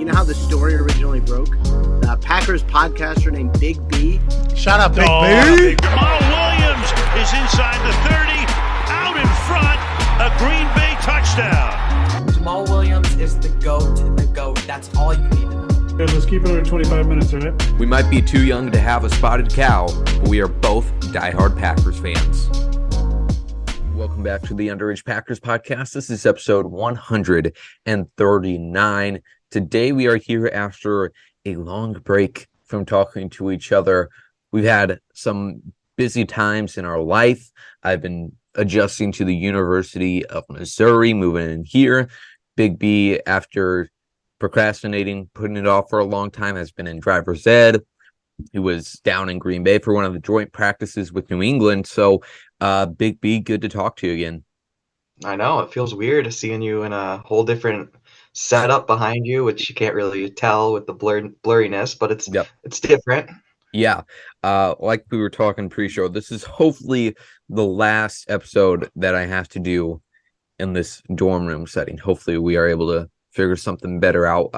You know how the story originally broke? The Packers podcaster named Big B. Shut up, Big B. Jamal Williams is inside the 30, out in front, a Green Bay touchdown. Jamal Williams is the GOAT, the GOAT. That's all you need to know. Let's keep it under 25 minutes, all right? We might be too young to have a spotted cow, but we are both diehard Packers fans. Welcome back to the Underage Packers podcast. This is episode 139. Today we are here after a long break from talking to each other. We've had some busy times in our life. I've been adjusting to the University of Missouri, moving in here. Big B, after procrastinating, putting it off for a long time, has been in driver's ed. He was down in Green Bay for one of the joint practices with New England. So, Big B, good to talk to you again. I know. It feels weird seeing you in a whole different setup behind you, which you can't really tell with the blurriness, but it's different. Yeah. Like we were talking pre-show, this is hopefully the last episode that I have to do in this dorm room setting. Hopefully we are able to figure something better out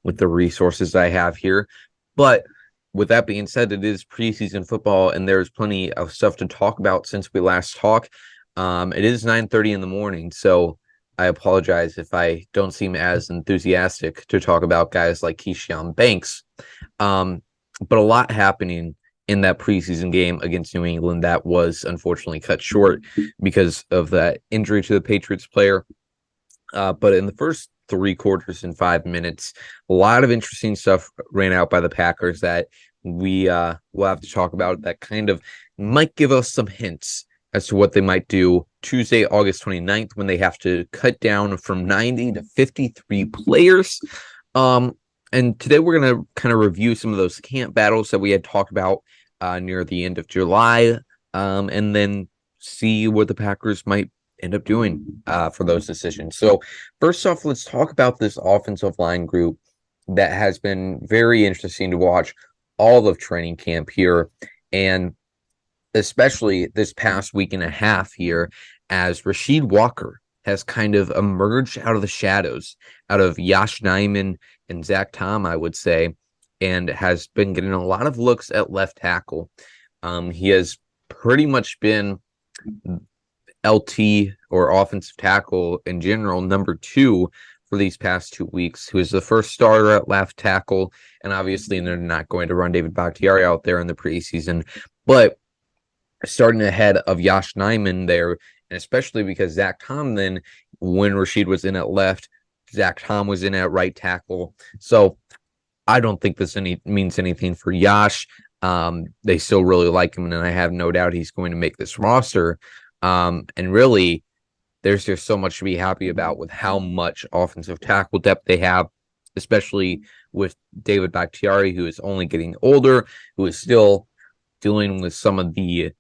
with the resources I have here. But with that being said, it is preseason football, and there's plenty of stuff to talk about since we last talked. It is 9:30 in the morning, so I apologize if I don't seem as enthusiastic to talk about guys like Keyshawn Banks. But a lot happening in that preseason game against New England that was unfortunately cut short because of that injury to the Patriots player. But in the first 3 quarters and 5 minutes, a lot of interesting stuff ran out by the Packers that we will have to talk about that kind of might give us some hints as to what they might do Tuesday, August 29th, when they have to cut down from 90 to 53 players. And today we're going to kind of review some of those camp battles that we had talked about near the end of July, and then see what the Packers might end up doing for those decisions. So first off, let's talk about this offensive line group that has been very interesting to watch all of training camp here, and especially this past week and a half here, as Rasheed Walker has kind of emerged out of the shadows, out of Josh Nijman and Zach Tom, I would say, and has been getting a lot of looks at left tackle. He has pretty much been LT, or offensive tackle in general, number 2 for these past 2 weeks, who is the first starter at left tackle. And obviously they're not going to run David Bakhtiari out there in the preseason, but starting ahead of Josh Nijman there, and especially because Zach Tom, then when Rasheed was in at left, Zach Tom was in at right tackle. So I don't think this means anything for Josh. They still really like him, and I have no doubt he's going to make this roster. And really, there's just so much to be happy about with how much offensive tackle depth they have, especially with David Bakhtiari, who is only getting older, who is still dealing with some of the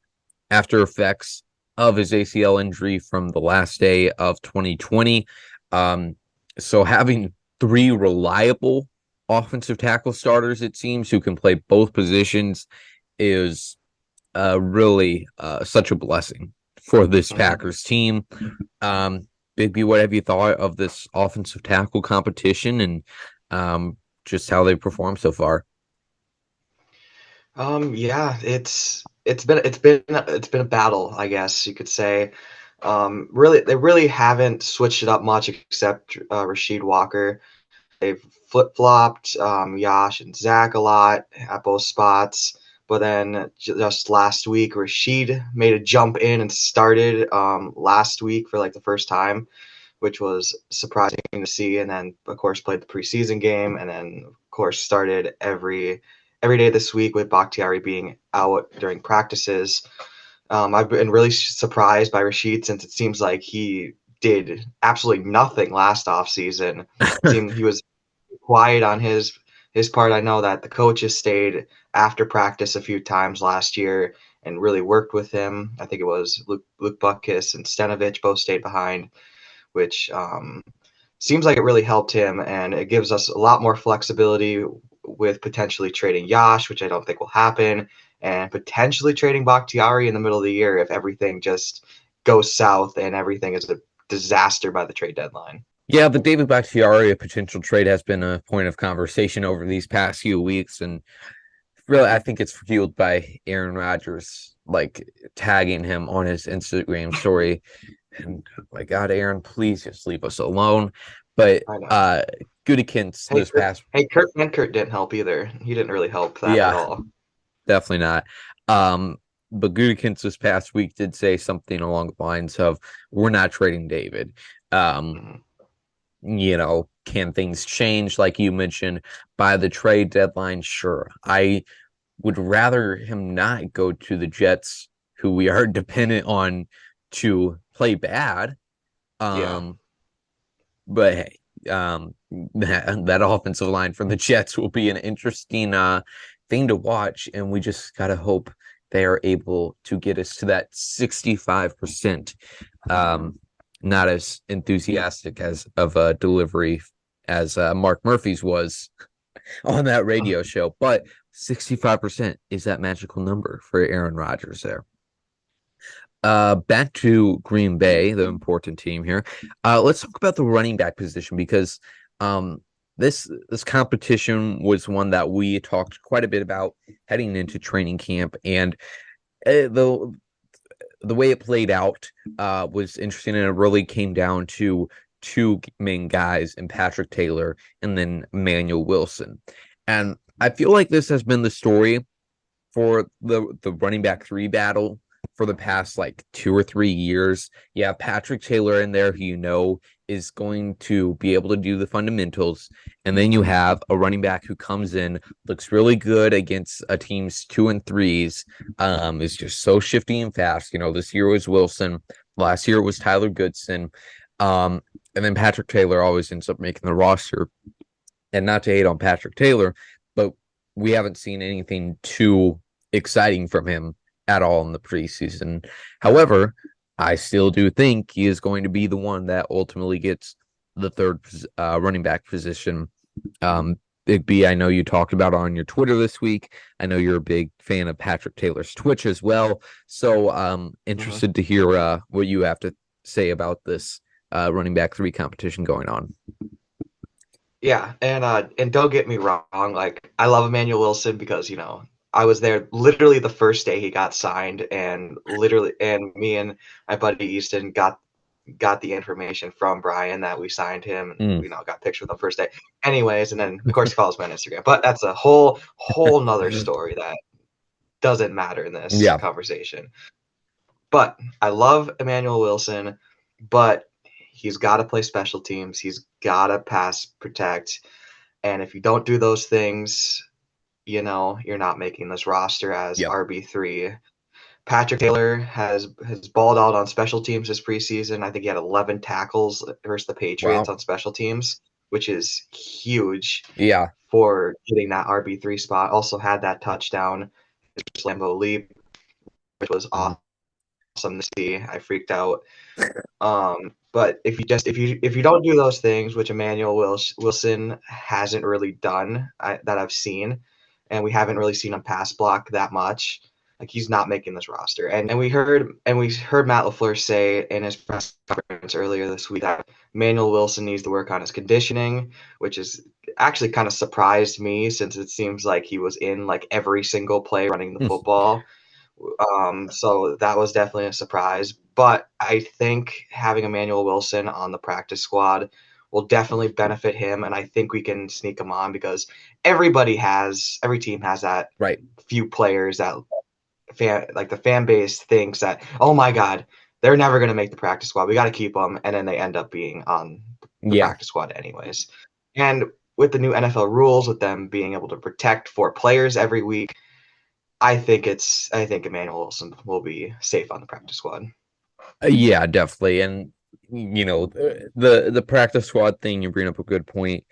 after effects of his ACL injury from the last day of 2020. So having 3 reliable offensive tackle starters, it seems, who can play both positions is really such a blessing for this Packers team. Big B, what have you thought of this offensive tackle competition and just how they performed so far? Yeah, it's been a battle, I guess you could say. Really, they really haven't switched it up much except Rasheed Walker. They've flip-flopped Josh and Zach a lot at both spots. But then just last week, Rasheed made a jump in and started last week for like the first time, which was surprising to see. And then, of course, played the preseason game, and then, of course, started every day this week with Bakhtiari being out during practices. I've been really surprised by Rasheed, since it seems like he did absolutely nothing last offseason. It seemed he was quiet on his part. I know that the coaches stayed after practice a few times last year and really worked with him. I think it was Luke Butkus and Stenovich both stayed behind, which seems like it really helped him, and it gives us a lot more flexibility with potentially trading Josh, which I don't think will happen, and potentially trading Bakhtiari in the middle of the year if everything just goes south and everything is a disaster by the trade deadline. Yeah, the David Bakhtiari potential trade has been a point of conversation over these past few weeks, and really, I think it's fueled by Aaron Rodgers, like tagging him on his Instagram story. And my God, Aaron, please just leave us alone. But I know. Gudikins this past, Kurt didn't help either. He didn't really help that at yeah, all. definitely not. But Gudikins this past week did say something along the lines of, "We're not trading David." Mhm. Can things change, like you mentioned, by the trade deadline? Sure. I would rather him not go to the Jets, who we are dependent on to play bad. Yeah. But hey, that offensive line from the Jets will be an interesting thing to watch, and we just gotta hope they are able to get us to that 65%. Not as enthusiastic as of a delivery as Mark Murphy's was on that radio show, but 65% is that magical number for Aaron Rodgers there. Back to Green Bay, the important team here. Let's talk about the running back position because this competition was one that we talked quite a bit about heading into training camp, and the way it played out was interesting, and it really came down to two main guys in Patrick Taylor and then Emmanuel Wilson. And I feel like this has been the story for the running back 3 battle for the past like 2 or 3 years. You have Patrick Taylor in there who is going to be able to do the fundamentals, and then you have a running back who comes in, looks really good against a team's 2 and 3s, is just so shifty and fast. This year was Wilson, last year it was Tyler Goodson, and then Patrick Taylor always ends up making the roster. And not to hate on Patrick Taylor, but we haven't seen anything too exciting from him at all in the preseason. However, I still do think he is going to be the one that ultimately gets the third running back position. Big B, I know you talked about it on your Twitter this week. I know you're a big fan of Patrick Taylor's Twitch as well. So interested to hear what you have to say about this running back 3 competition going on. Yeah, and don't get me wrong, like I love Emmanuel Wilson because I was there literally the first day he got signed, and me and my buddy Easton got the information from Brian that we signed him, and got pictures with him first day. Anyways, and then of course he follows me on Instagram, but that's a whole nother story that doesn't matter in this conversation. But I love Emmanuel Wilson, but he's got to play special teams. He's got to pass protect. And if you don't do those things, you're not making this roster as RB3. Patrick Taylor has balled out on special teams this preseason. I think he had 11 tackles versus the Patriots on special teams, which is huge for getting that RB3 spot. Also had that touchdown, Lambeau leap, which was awesome to see. I freaked out. But if you don't do those things, which Emmanuel Wilson hasn't really done that I've seen, and we haven't really seen him pass block that much, like he's not making this roster. And we heard Matt LaFleur say in his press conference earlier this week that Emmanuel Wilson needs to work on his conditioning, which is actually kind of surprised me since it seems like he was in like every single play running the football. So that was definitely a surprise. But I think having Emmanuel Wilson on the practice squad will definitely benefit him, and I think we can sneak him on because every team has that few players that the fan base thinks that, oh my God, they're never going to make the practice squad. We got to keep them, and then they end up being on the practice squad anyways. And with the new NFL rules, with them being able to protect 4 players every week, I think Emmanuel Wilson will be safe on the practice squad. Yeah, definitely. And the practice squad thing, you bring up a good point.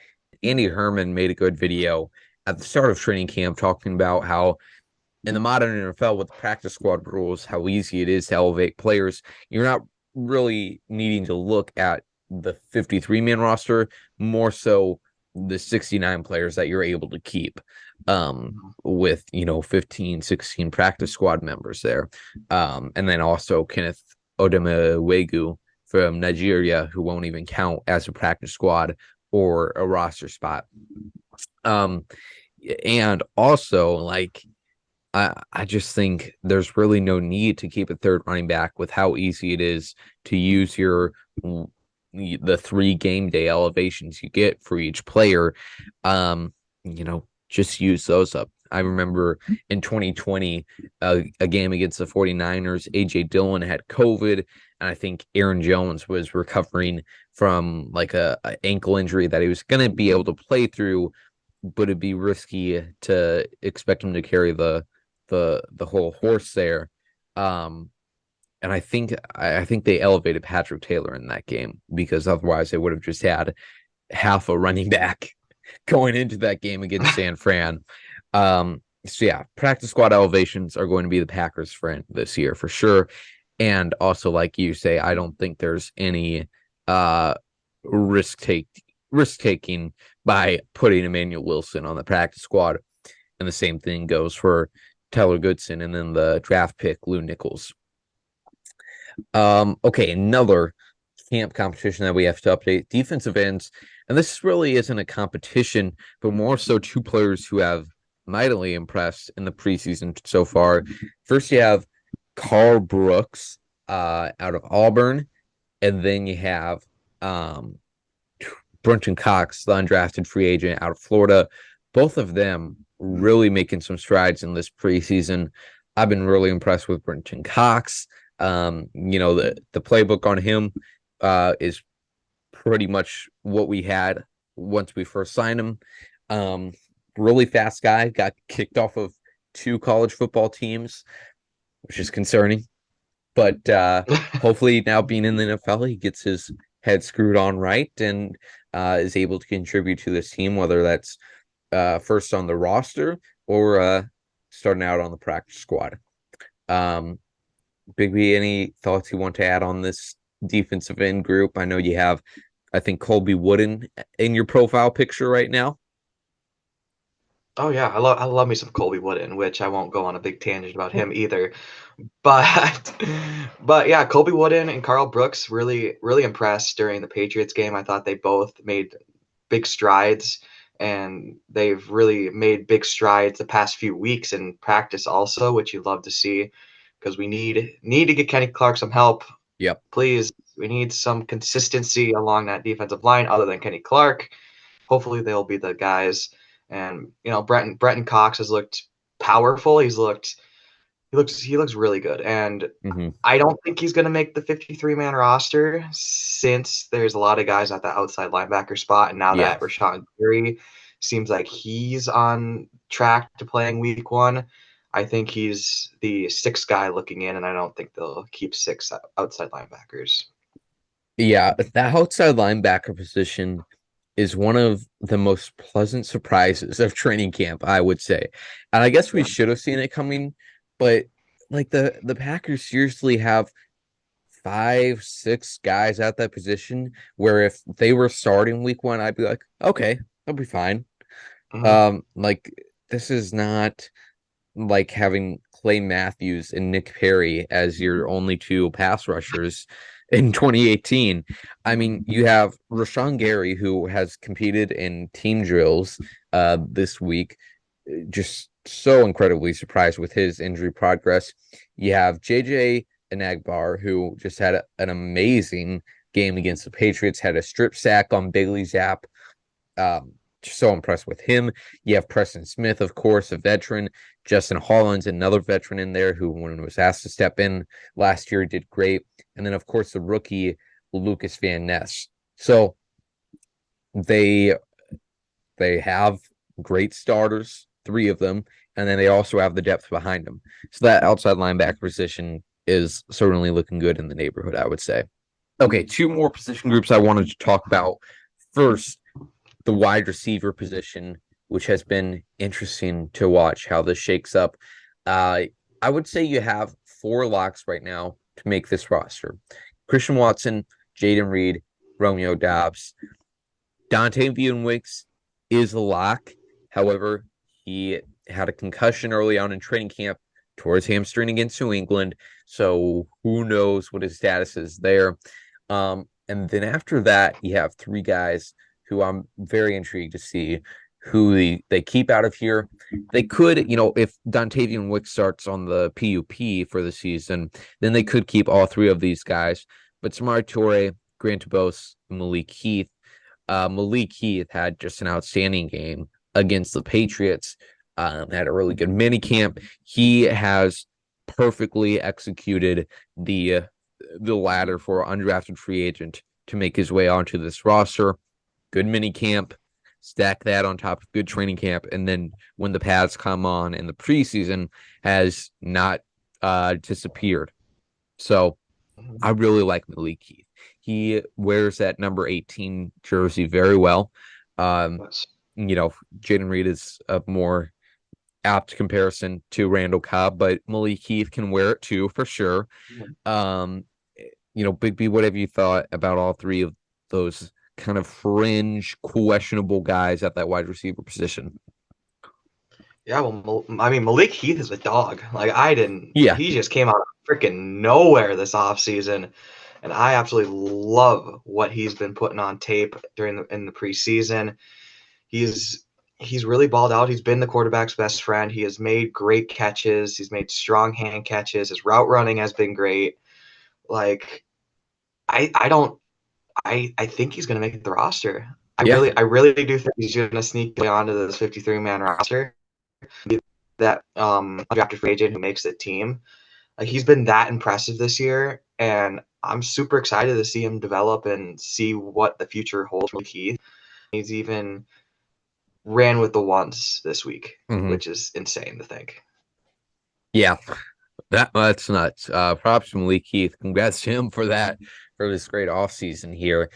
Andy Herman made a good video at the start of training camp talking about how in the modern NFL with the practice squad rules, how easy it is to elevate players. You're not really needing to look at the 53-man roster, more so the 69 players that you're able to keep with 15, 16 practice squad members there, and then also Kenneth Odemewegu from Nigeria who won't even count as a practice squad or a roster spot. And also, like, I just think there's really no need to keep a third running back with how easy it is to use the 3 game day elevations you get for each player. Just use those up. I remember in 2020, a game against the 49ers, AJ Dillon had COVID, and I think Aaron Jones was recovering from like a ankle injury that he was going to be able to play through, but it'd be risky to expect him to carry the whole horse there. And I think they elevated Patrick Taylor in that game, because otherwise they would have just had half a running back going into that game against San Fran. So yeah, practice squad elevations are going to be the Packers' friend this year for sure. And also, like you say, I don't think there's any risk taking by putting Emmanuel Wilson on the practice squad. And the same thing goes for Tyler Goodson and then the draft pick Lou Nichols. Okay, another camp competition that we have to update, defensive ends. And this really isn't a competition, but more so 2 players who have mightily impressed in the preseason so far. First, you have Carl Brooks out of Auburn, and then you have Brenton Cox, the undrafted free agent out of Florida. Both of them really making some strides in this preseason. I've been really impressed with Brenton Cox. The playbook on him is pretty much what we had once we first signed him. Really fast guy, got kicked off of 2 college football teams, which is concerning. But hopefully now being in the NFL, he gets his head screwed on right and is able to contribute to this team, whether that's first on the roster or starting out on the practice squad. Bigby, any thoughts you want to add on this defensive end group? I know you have, I think, Colby Wooden in your profile picture right now. Oh yeah, I love me some Colby Wooden, which I won't go on a big tangent about him either. But but yeah, Colby Wooden and Carl Brooks really impressed during the Patriots game. I thought they both made big strides, and they've really made big strides the past few weeks in practice also, which you love to see, because we need to get Kenny Clark some help. Yep. Please, we need some consistency along that defensive line other than Kenny Clark. Hopefully they'll be the guys. And Brenton Cox has looked powerful. He looks really good. And I don't think he's going to make the 53-man roster, since there's a lot of guys at the outside linebacker spot. And now that Rashawn Gary seems like he's on track to playing week 1, I think he's the 6th guy looking in, and I don't think they'll keep 6 outside linebackers. Yeah, that outside linebacker position is one of the most pleasant surprises of training camp, I would say. And I guess we should have seen it coming, but like the Packers seriously have 5-6 guys at that position where if they were starting week 1, I'd be like, okay, they'll be fine. Like, this is not like having Clay Matthews and Nick Perry as your only 2 pass rushers in 2018. I mean, you have Rashawn Gary, who has competed in team drills this week, just so incredibly surprised with his injury progress. You have JJ Enagbar, who just had an amazing game against the Patriots, had a strip sack on Bailey Zapp. So impressed with him. You have Preston Smith, of course, a veteran. Justin Holland's another veteran in there who, when was asked to step in last year, did great. And then, of course, the rookie Lucas Van Ness. So they have great starters, 3 of them, and then they also have the depth behind them. So that outside linebacker position is certainly looking good in the neighborhood, I would say. Okay, 2 more position groups I wanted to talk about. First, the wide receiver position, which has been interesting to watch how this shakes up. I would say you have 4 locks right now to make this roster: Christian Watson, Jaden Reed, Romeo Dobbs. Dante Buenwicks is a lock. However, he had a concussion early on in training camp, tore his hamstring against New England, so who knows what his status is there. And then after that, you have three guys who I'm very intrigued to see who they keep out of here. They could, if Dontavian Wick starts on the PUP for the season, then they could keep all three of these guys. But Samari Toure, Grant Bose, Malik Heath. Malik Heath had just an outstanding game against the Patriots. Had a really good mini camp. He has perfectly executed the ladder for undrafted free agent to make his way onto this roster. Good mini camp, stack that on top of good training camp, and then when the pads come on in the preseason, has not disappeared. So I really like Malik Heath. He wears that number 18 jersey very well. Jaden Reed is a more apt comparison to Randall Cobb, but Malik Heath can wear it too for sure. Big B, what have you thought about all three of those kind of fringe, questionable guys at that wide receiver position? Yeah, well, I mean, Malik Heath is a dog. Like, Yeah. He just came out of freaking nowhere this offseason, and I absolutely love what he's been putting on tape in the preseason. He's really balled out. He's been the quarterback's best friend. He has made great catches. He's made strong hand catches. His route running has been great. Like, I think he's gonna make the roster. I really do think he's gonna sneak onto this 53-man roster. That undrafted free agent who makes the team. Like, he's been that impressive this year, and I'm super excited to see him develop and see what the future holds for Keith. He's even ran with the ones this week, which is insane to think. Yeah, that's nuts. Props to Malik Heath. Congrats to him for this great offseason here.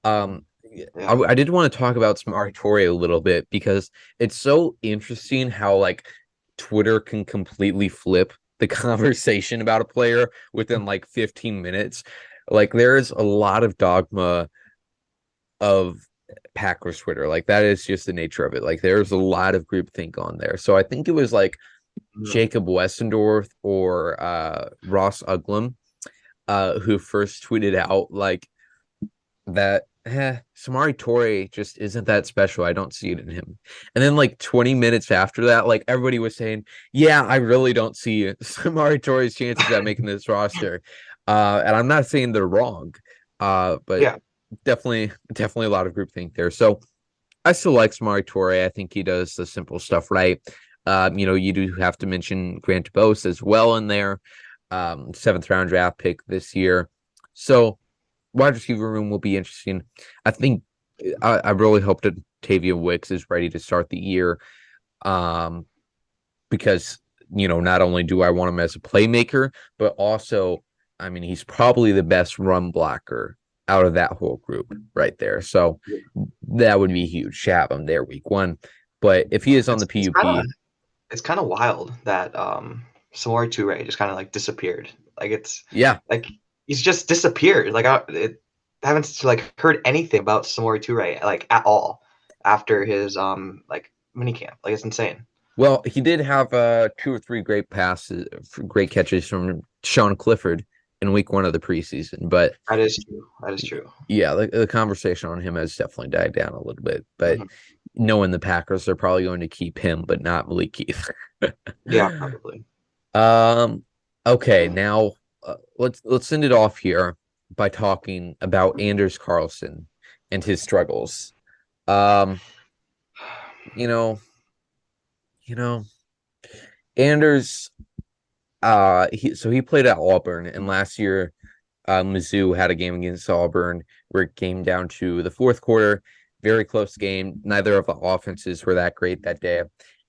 I did want to talk about Samari Toure a little bit because it's so interesting how like Twitter can completely flip the conversation about a player within like 15 minutes. Like, there's a lot of dogma of Packers Twitter. Like, that is just the nature of it. Like, there's a lot of groupthink on there. So I think it was like Jacob Westendorf or Ross Uglum who first tweeted out like that Samari Toure just isn't that special. I don't see it in him. And then like 20 minutes after that, like everybody was saying, yeah, I really don't see Samari Toure's chances at making this roster. And I'm not saying they're wrong. But yeah, definitely a lot of groupthink there. So I still like Samari Toure. I think he does the simple stuff right. You do have to mention Grant Bose as well in there. 7th round draft pick this year. So wide receiver room will be interesting. I think I really hope that Tavia Wicks is ready to start the year. Because, not only do I want him as a playmaker, but also, I mean, he's probably the best run blocker out of that whole group right there. So that would be huge to have him there week one. But if he is on the PUP, it's kind of wild that Samori Toure just kind of like disappeared. Like, like he's just disappeared. Like, I haven't like heard anything about Samori Toure like at all after his like minicamp. Like, it's insane. Well, he did have 2 or 3 great catches from Sean Clifford in week 1 of the preseason. But that is true. Yeah, the conversation on him has definitely died down a little bit. But knowing the Packers, they're probably going to keep him, but not Malik Heath. Yeah, probably. Okay, now let's end it off here by talking about Anders Carlson and his struggles. Anders, he played at Auburn, and last year, Mizzou had a game against Auburn where it came down to the fourth quarter. Very close game. Neither of the offenses were that great that day,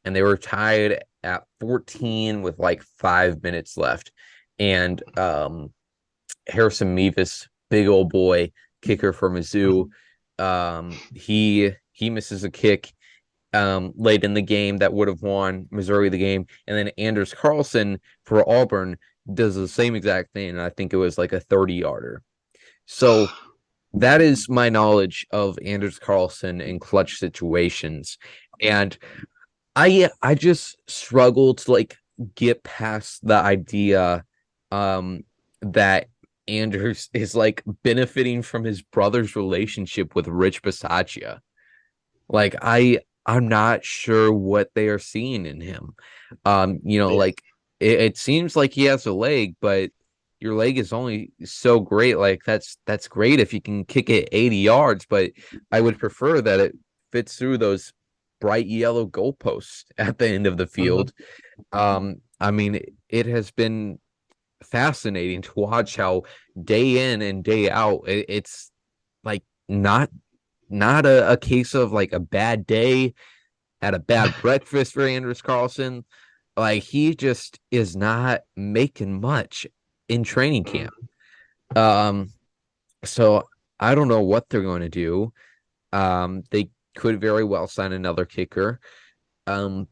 and they were tied at 14 with like 5 minutes left. And Harrison Mevis, big old boy, kicker for Mizzou, he misses a kick late in the game that would have won Missouri the game. And then Anders Carlson for Auburn does the same exact thing. And I think it was like a 30-yarder. So that is my knowledge of Anders Carlson in clutch situations. And I just struggle to like get past the idea that Anders is like benefiting from his brother's relationship with Rich Bisaccia. Like I'm not sure what they are seeing in him. Yeah. Like it seems like he has a leg, but your leg is only so great. Like that's great if you can kick it 80 yards, but I would prefer that it fits through those bright yellow goalposts at the end of the Mhm. field. I mean, it has been fascinating to watch how day in and day out it's like not a case of like a bad day at a bad breakfast for Anders Carlson. Like he just is not making much in training camp. Mhm. Um, so I don't know what they're going to do. They could very well sign another kicker. Um,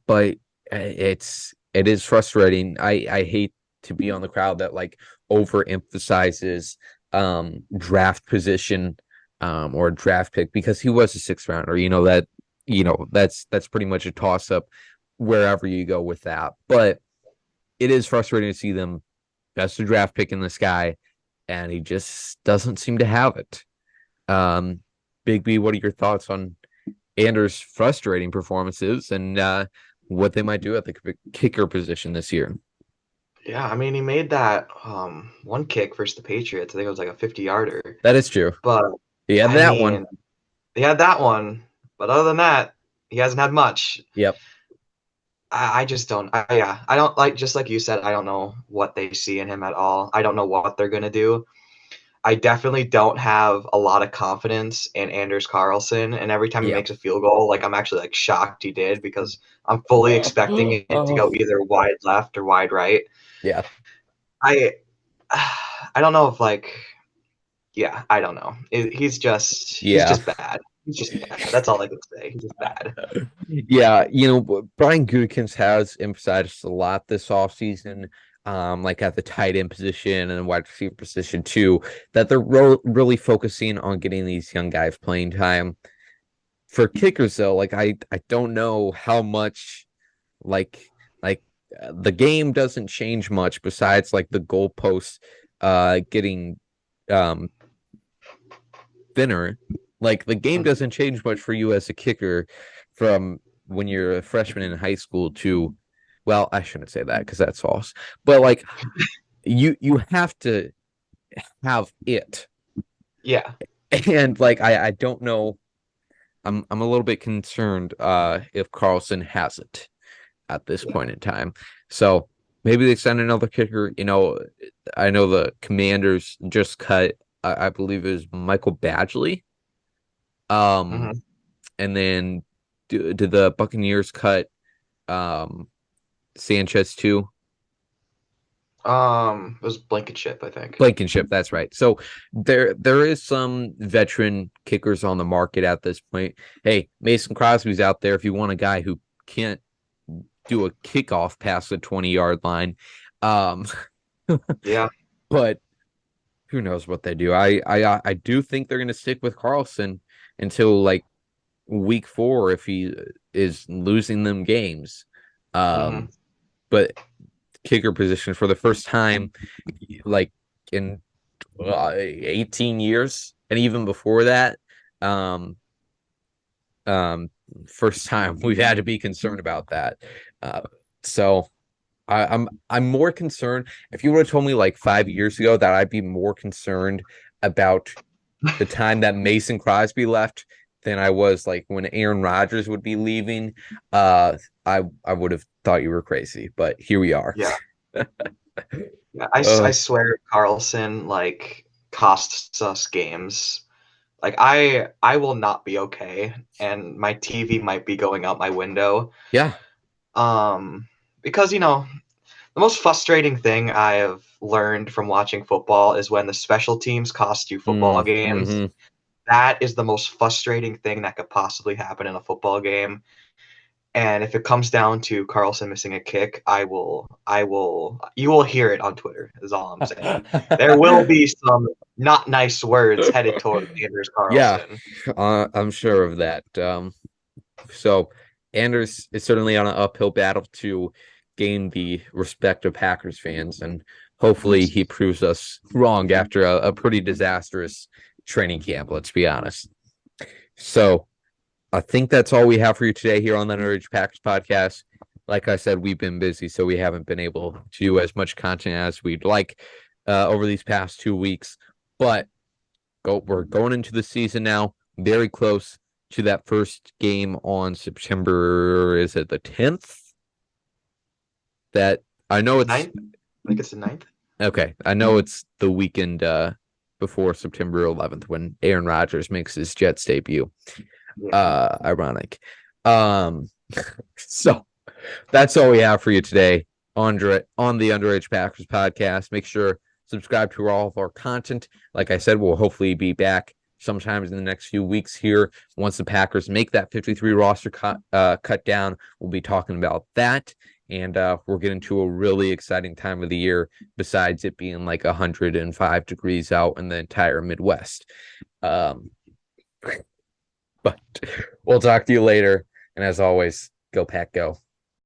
but it is frustrating. I hate to be on the crowd that like overemphasizes draft position or draft pick because he was a sixth rounder. That's pretty much a toss up wherever you go with that. But it is frustrating to see them best a draft pick in this guy, and he just doesn't seem to have it. Um, Big B, what are your thoughts on Anders' frustrating performances and what they might do at the kicker position this year? Yeah, I mean, he made that one kick versus the Patriots. I think it was like a 50-yarder. That is true. But Yeah, I that one. mean, he had that one, but other than that, he hasn't had much. Yep. I just don't. Yeah, I don't like. Just like you said, I don't know what they see in him at all. I don't know what they're gonna do. I definitely don't have a lot of confidence in Anders Carlson, and every time he Yeah. makes a field goal, like I'm actually like shocked he did because I'm fully expecting it to go Oh. either wide left or wide right. Yeah. I I don't know if like yeah, I don't know. He's Yeah. just bad. He's just bad. That's all I can say. He's just bad. Yeah. Brian Gutekunst has emphasized a lot this offseason, like at the tight end position and wide receiver position too, that they're really focusing on getting these young guys playing time. For kickers, though, like I don't know how much like the game doesn't change much besides like the goalposts getting um thinner. Like the game doesn't change much for you as a kicker from when you're a freshman in high school to, well, I shouldn't say that because that's false. But like you have to have it. Yeah. And like I don't know. I'm a little bit concerned if Carlson has it at this point in time. So maybe they send another kicker. I know the Commanders just cut, I believe it was Michael Badgley. hmm And then did the Buccaneers cut um Sanchez too? It was Blankenship, I think. Blankenship, that's right. So there is some veteran kickers on the market at this point. Hey, Mason Crosby's out there if you want a guy who can't do a kickoff past the 20-yard line. Um, Yeah. but who knows what they do. I do think they're going to stick with Carlson until like week 4 if he is losing them games. hmm But kicker position for the first time like in 18 years and even before that um first time we've had to be concerned about that. So I'm more concerned. If you would have told me like 5 years ago that I'd be more concerned about the time that Mason Crosby left than I was like when Aaron Rodgers would be leaving, I would have thought you were crazy, but here we are. Yeah. Yeah. I uh, swear Carlson like costs us games. Like I will not be okay, and my TV might be going out my window. yeah. Because the most frustrating thing I have learned from watching football is when the special teams cost you football games. Mhm. That is the most frustrating thing that could possibly happen in a football game. And if it comes down to Carlson missing a kick, you will hear it on Twitter, is all I'm saying. There will be some not nice words headed toward Anders Yeah, Carlson. I'm sure of that. So Anders is certainly on an uphill battle to gain the respect of Packers fans, and hopefully he proves us wrong after a pretty disastrous training camp, let's be honest. So I think that's all we have for you today here on the Underage Packers podcast. Like I said, we've been busy, so we haven't been able to do as much content as we'd like over these past 2 weeks. But we're going into the season now, very close to that first game on September, is it the 10th? That I know it's 9th? I think it's the 9th. Okay, I know it's the weekend before September 11th when Aaron Rodgers makes his Jets debut. Yeah. Ironic. So that's all we have for you today on the Underage Packers podcast. Make sure subscribe to all of our content. Like I said, we'll hopefully be back sometimes in the next few weeks here. Once the Packers make that 53 roster cut down, we'll be talking about that. And we're getting to a really exciting time of the year, besides it being like 105 degrees out in the entire Midwest. But we'll talk to you later. And as always, go Pack, go.